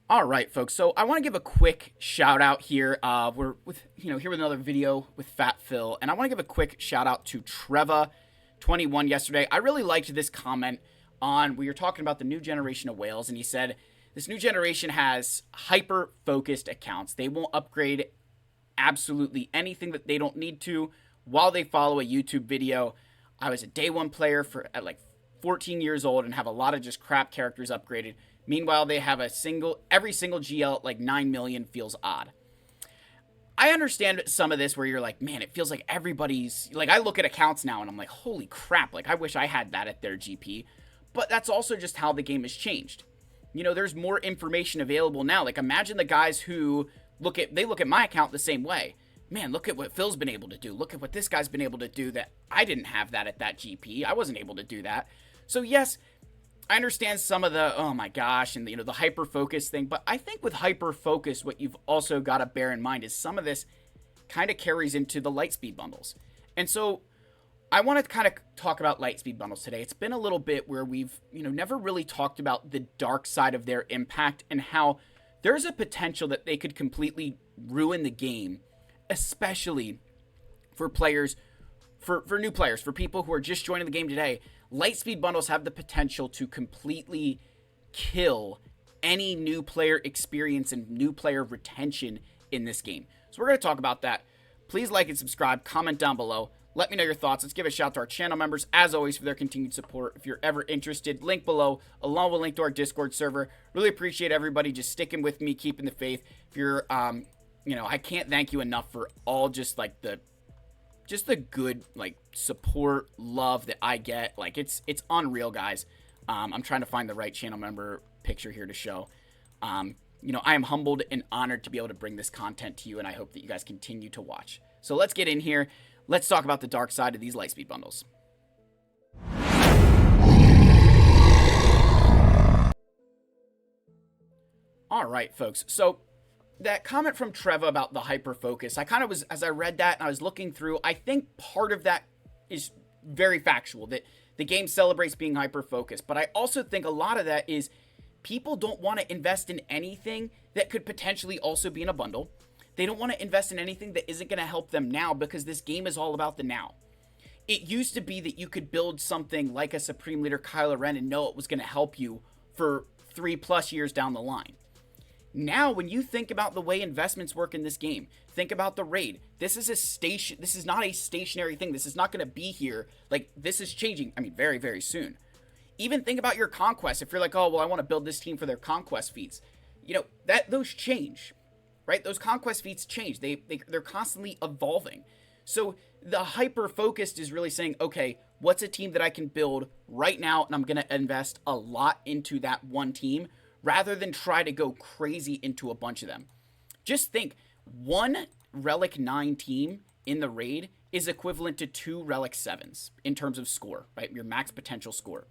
All right, folks. So I want to give a quick shout out here. We're here with another video with Fat Phil, and I want to give a quick shout out to Treva21 yesterday. I really liked this comment on we were talking about the new generation of whales, and he said this new generation has hyper focused accounts. They won't upgrade absolutely anything that they don't need to while they follow a YouTube video. I was a day one player at like 14 years old and have a lot of just crap characters upgraded. Meanwhile, they have every single GL at like 9 million feels odd. I understand some of this where you're like, man, it feels like everybody's, like I look at accounts now and I'm like, holy crap, like I wish I had that at their GP. But that's also just how the game has changed. There's more information available now. Like imagine the guys who look at my account the same way. Man, look at what Phil's been able to do. Look at what this guy's been able to do that I didn't have that at that GP. I wasn't able to do that. So yes, I understand some of the, oh my gosh, and the hyper focus thing, but I think with hyper focus, what you've also got to bear in mind is some of this kind of carries into the Lightspeed bundles. And so I want to kind of talk about Lightspeed bundles today. It's been a little bit where we've, never really talked about the dark side of their impact and how there's a potential that they could completely ruin the game, especially for players, for new players, for people who are just joining the game today. Lightspeed bundles have the potential to completely kill any new player experience and new player retention in this game. So we're going to talk about that. Please like and subscribe, comment down below. Let me know your thoughts. Let's give a shout out to our channel members, as always, for their continued support. If you're ever interested, link below, along with a link to our Discord server. Really appreciate everybody just sticking with me, keeping the faith. If you're, I can't thank you enough for all just like the good like support, love that I get. Like it's unreal, guys. I'm trying to find the right channel member picture here to show. I am humbled and honored to be able to bring this content to you, and I hope that you guys continue to watch. So let's get in here. Let's talk about the dark side of these Lightspeed bundles. All right, folks. So that comment from Treva about the hyper focus, I kind of was, as I read that and I was looking through, I think part of that is very factual, that the game celebrates being hyper focused. But I also think a lot of that is people don't want to invest in anything that could potentially also be in a bundle. They don't want to invest in anything that isn't going to help them now, because this game is all about the now. It used to be that you could build something like a Supreme Leader Kylo Ren and know it was going to help you for 3+ years down the line. Now, when you think about the way investments work in this game, think about the raid. This is not a stationary thing. This is not going to be here. Like, this is changing, very, very soon. Even think about your conquest. If you're like, oh, well, I want to build this team for their conquest feats. Those change, right? Those conquest feats change. They're constantly evolving. So the hyper focused is really saying, okay, what's a team that I can build right now, and I'm going to invest a lot into that one team, rather than try to go crazy into a bunch of them. Just think, one Relic 9 team in the raid is equivalent to 2 Relic 7s in terms of score, right? Your max potential score.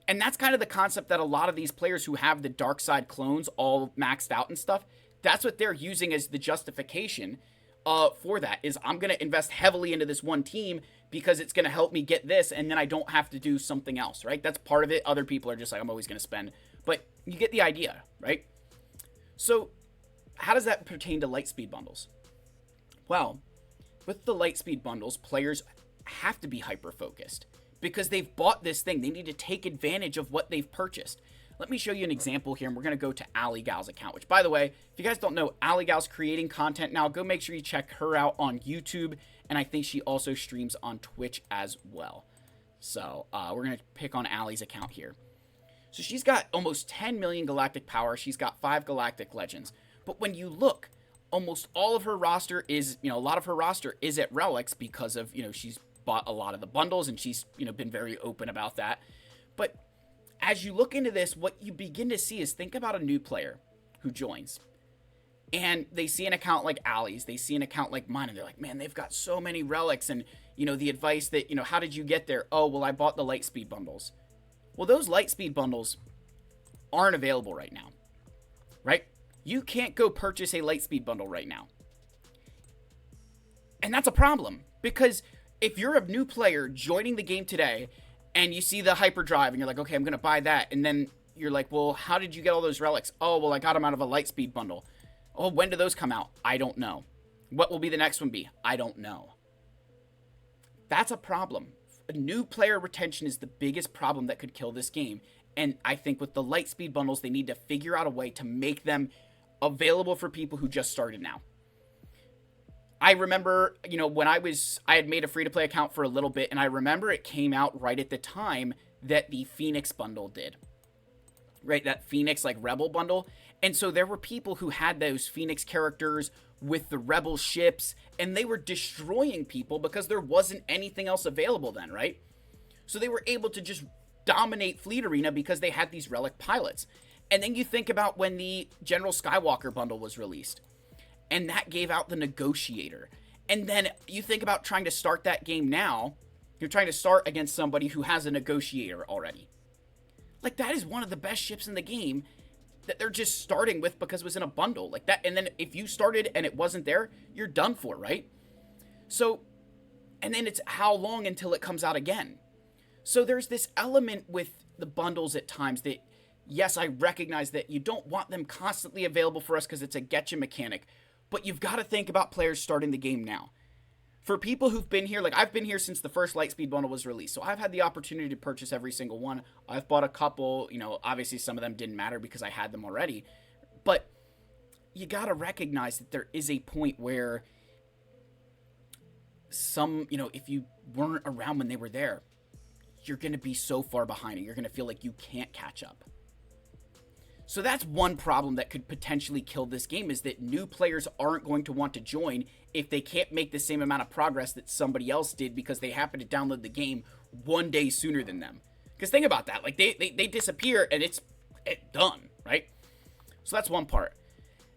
And that's kind of the concept that a lot of these players who have the dark side clones all maxed out and stuff, that's what they're using as the justification for that, is I'm going to invest heavily into this one team because it's going to help me get this, and then I don't have to do something else, right? That's part of it. Other people are just like, I'm always going to spend. But you get the idea, right? So how does that pertain to Lightspeed bundles? Well, with the Lightspeed bundles, players have to be hyper-focused because they've bought this thing. They need to take advantage of what they've purchased. Let me show you an example here, and we're going to go to Ali Gal's account, which, by the way, if you guys don't know, Ali Gal's creating content now. Go make sure you check her out on YouTube, and I think she also streams on Twitch as well. So we're going to pick on Ali's account here. So she's got almost 10 million galactic power. She's got 5 galactic legends. But when you look, almost all of her roster is, a lot of her roster is at relics because of, she's bought a lot of the bundles, and she's, been very open about that. But as you look into this, what you begin to see is, think about a new player who joins. And they see an account like Ali's, they see an account like mine, and they're like, man, they've got so many relics. And, the advice that, how did you get there? Oh, well, I bought the Lightspeed bundles. Well, those Lightspeed bundles aren't available right now, right? You can't go purchase a Lightspeed bundle right now. And that's a problem, because if you're a new player joining the game today and you see the hyperdrive and you're like, okay, I'm going to buy that, and then you're like, well, how did you get all those relics? Oh, well, I got them out of a Lightspeed bundle. Oh, when do those come out? I don't know. What will be the next one be? I don't know. That's a problem. New player retention is the biggest problem that could kill this game. And I think with the Lightspeed bundles, they need to figure out a way to make them available for people who just started now. I remember, when I had made a free-to-play account for a little bit, and I remember it came out right at the time that the Phoenix bundle did. Right, that Phoenix, Rebel bundle. And so there were people who had those Phoenix characters with the Rebel ships, and they were destroying people because there wasn't anything else available then, right? So they were able to just dominate Fleet Arena because they had these relic pilots. And then you think about when the General Skywalker bundle was released, and that gave out the Negotiator. And then you think about trying to start that game now, you're trying to start against somebody who has a Negotiator already. That is one of the best ships in the game that they're just starting with because it was in a bundle like that. And then if you started and it wasn't there, you're done for, right? So, and then it's how long until it comes out again? So there's this element with the bundles at times that, yes, I recognize that you don't want them constantly available for us because it's a getcha mechanic, but you've got to think about players starting the game now. For people who've been here, I've been here since the first Lightspeed bundle was released, so I've had the opportunity to purchase every single one. I've bought a couple, obviously some of them didn't matter because I had them already, but you got to recognize that there is a point where if you weren't around when they were there, you're going to be so far behind and you're going to feel like you can't catch up. So that's one problem that could potentially kill this game, is that new players aren't going to want to join if they can't make the same amount of progress that somebody else did because they happen to download the game one day sooner than them. Because think about that. They disappear and it's done, right? So that's one part.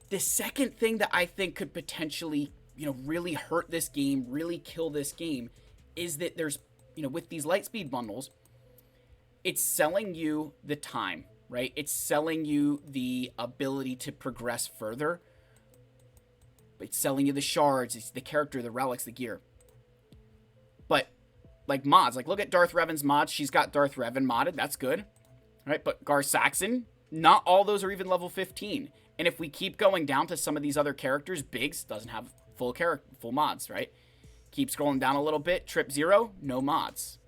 The second thing that I think could potentially, really hurt this game, really kill this game, is that there's, with these Lightspeed bundles, it's selling you the time. Right? It's selling you the ability to progress further. It's selling you the shards, it's the character, the relics, the gear. But, mods, look at Darth Revan's mods. She's got Darth Revan modded, that's good. Right? But Gar Saxon, not all those are even level 15. And if we keep going down to some of these other characters, Biggs doesn't have full mods, right? Keep scrolling down a little bit. Trip Zero, no mods.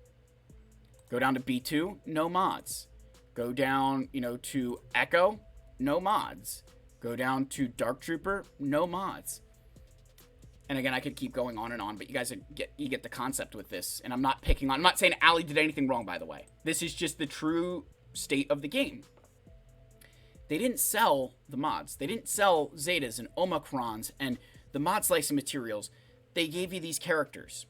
Go down to B2, no mods. Go down, to Echo, no mods. Go down to Dark Trooper, no mods. And again, I could keep going on and on, but you guys get the concept with this. And I'm not saying Ali did anything wrong, by the way. This is just the true state of the game. They didn't sell the mods. They didn't sell Zetas and Omicrons and the mod slicing materials. They gave you these characters.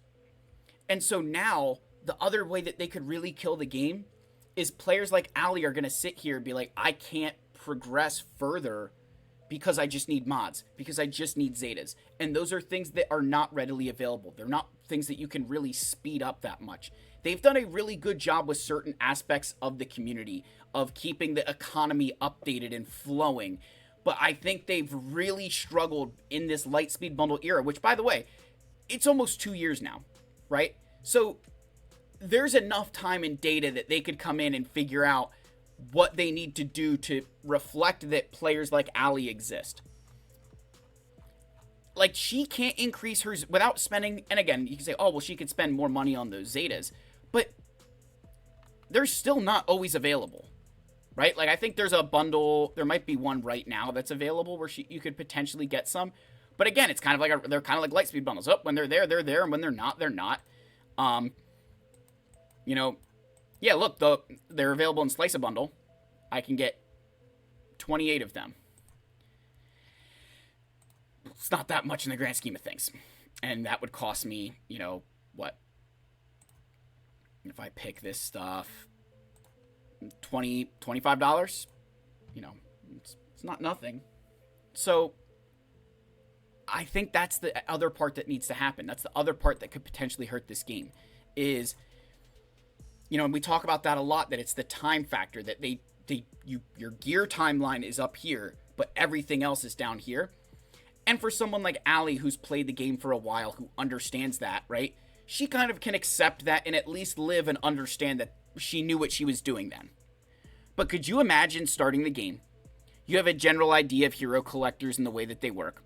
And so now, the other way that they could really kill the game is players like Ali are going to sit here and be like, I can't progress further because I just need mods, because I just need Zetas. And those are things that are not readily available. They're not things that you can really speed up that much. They've done a really good job with certain aspects of the community, of keeping the economy updated and flowing. But I think they've really struggled in this Lightspeed bundle era, which, by the way, it's almost 2 years now, right? So there's enough time and data that they could come in and figure out what they need to do to reflect that players like Ali exist. She can't increase hers without spending, and again, you can say, oh, well, she could spend more money on those Zetas, but they're still not always available, right? I think there's a bundle, there might be one right now that's available where you could potentially get some, but again, it's kind of they're kind of like Lightspeed bundles. Oh, when they're there, they're there, and when they're not, they're not. Yeah, look, they're available in Slice a Bundle. I can get 28 of them. It's not that much in the grand scheme of things. And that would cost me, what? If I pick this stuff, $25? It's not nothing. So, I think that's the other part that needs to happen. That's the other part that could potentially hurt this game. Is, and we talk about that a lot, that it's the time factor, that your gear timeline is up here, but everything else is down here. And for someone like Ali, who's played the game for a while, who understands that, right? She kind of can accept that and at least live and understand that she knew what she was doing then. But could you imagine starting the game? You have a general idea of hero collectors and the way that they work.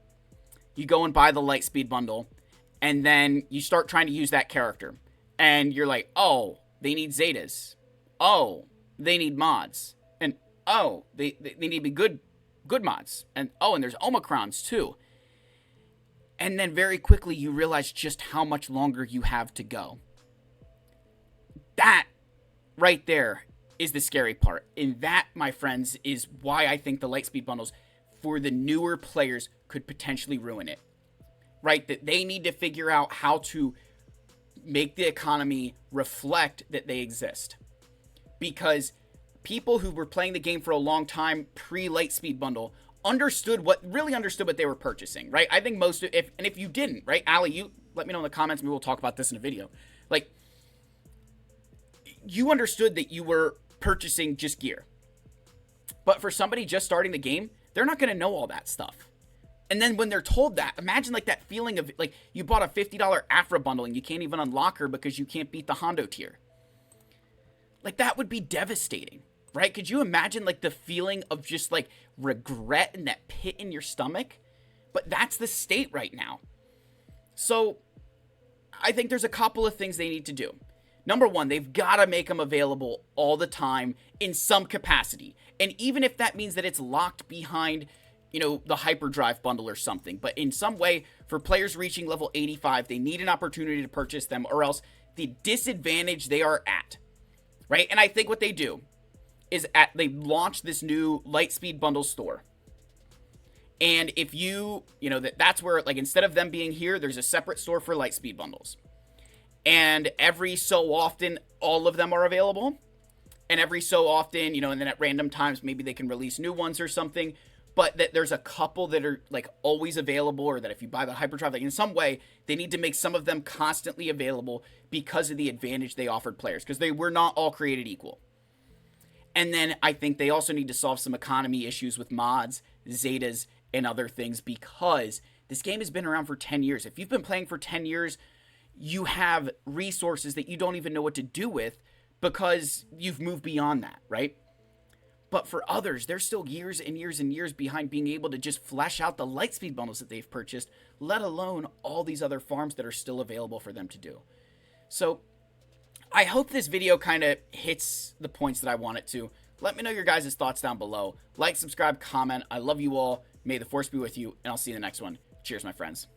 You go and buy the Lightspeed bundle, and then you start trying to use that character. And you're like, oh, they need Zetas. Oh, they need mods. And oh, they need to be good mods. And oh, and there's Omicrons too. And then very quickly you realize just how much longer you have to go. That right there is the scary part. And that, my friends, is why I think the Lightspeed bundles for the newer players could potentially ruin it. Right? That they need to figure out how to make the economy reflect that they exist. Because people who were playing the game for a long time pre-Lightspeed bundle understood what they were purchasing, right? I think most of, if you didn't, right? Allie, you let me know in the comments, maybe we'll talk about this in a video. Like, you understood that you were purchasing just gear. But for somebody just starting the game, they're not going to know all that stuff. And then when they're told that, imagine like that feeling of like you bought a $50 Afra bundle and you can't even unlock her because you can't beat the Hondo tier. Like, that would be devastating, right? Could you imagine like the feeling of just like regret and that pit in your stomach? But that's the state right now. So I think there's a couple of things they need to do. Number one, they've got to make them available all the time in some capacity. And even if that means that it's locked behind, you know, the hyperdrive bundle or something, but in some way for players reaching level 85, they need an opportunity to purchase them, or else the disadvantage they are at, right? And I think what they do is they launch this new Lightspeed bundle store. And if you know, that's where, like, instead of them being here, there's a separate store for Lightspeed bundles. And every so often, all of them are available. And every so often, you know, and then at random times, maybe they can release new ones or something. But that there's a couple that are, like, always available, or that if you buy the hyperdrive, like, in some way, they need to make some of them constantly available because of the advantage they offered players. Because they were not all created equal. And then I think they also need to solve some economy issues with mods, Zetas, and other things, because this game has been around for 10 years. If you've been playing for 10 years, you have resources that you don't even know what to do with because you've moved beyond that, right? But for others, they're still years and years and years behind being able to just flesh out the Lightspeed bundles that they've purchased, let alone all these other farms that are still available for them to do. So I hope this video kind of hits the points that I want it to. Let me know your guys' thoughts down below. Like, subscribe, comment. I love you all. May the force be with you, and I'll see you in the next one. Cheers, my friends.